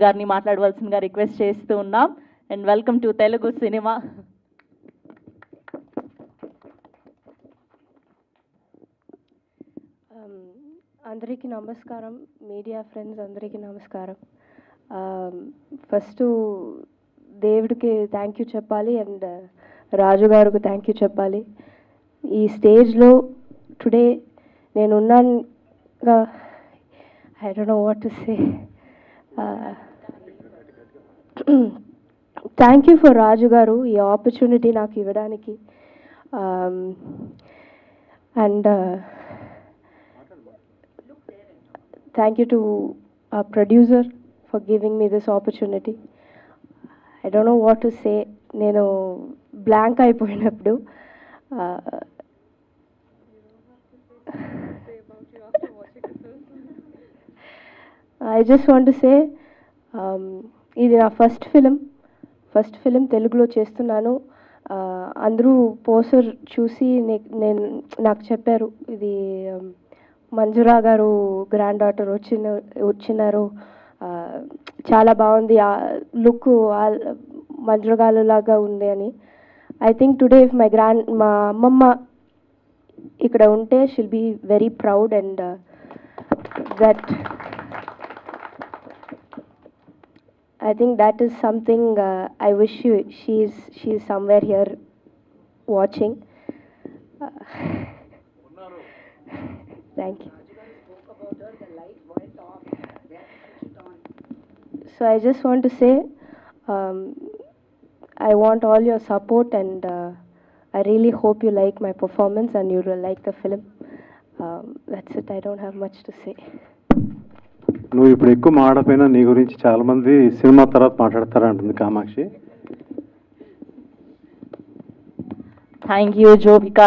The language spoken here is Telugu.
గారిని మాట్లాడవలసిందిగా రిక్వెస్ట్ చేస్తూ ఉన్నాం. And welcome to Telugu cinema. అందరికీ నమస్కారం, మీడియా ఫ్రెండ్స్ అందరికీ నమస్కారం. ఫస్ట్ దేవుడికి థ్యాంక్ యూ చెప్పాలి అండ్ రాజు గారికి థ్యాంక్ యూ చెప్పాలి. ఈ స్టేజ్లో టుడే నేను ఉన్నానుగా, I don't know what to say. Thank you for Raju గారు ఈ ఆపర్చునిటీ నాకు ఇవ్వడానికి. And thank you to our producer for giving me this opportunity. I don't know what to say. నేను బ్లాంక్ అయిపోయినప్పుడు I just want to say ఇది నా ఫస్ట్ ఫిలిం తెలుగులో చేస్తున్నాను. అందరూ పోస్టర్ చూసి నాకు చెప్పారు ఇది మంజురా గారు గ్రాండ్ డాటర్ వచ్చినారు, చాలా బాగుంది, లుక్ మంజురా గారు లాగా ఉంది అని. ఐ థింక్ టుడే ఇఫ్ మా అమ్మమ్మ ఇక్కడ ఉంటే she'll be very proud and that I think that is something I wish she is somewhere here watching. Thank you. So I just want to say, I want all your support and I really hope you like my performance and you will like the film. That's it. I don't have much to say. నువ్వు ఇప్పుడు ఎక్కువ మాడపోయినా నీ గురించి చాలా మంది సినిమా తర్వాత మాట్లాడతారంటుంది కామాక్షి. Thank you జోవికా.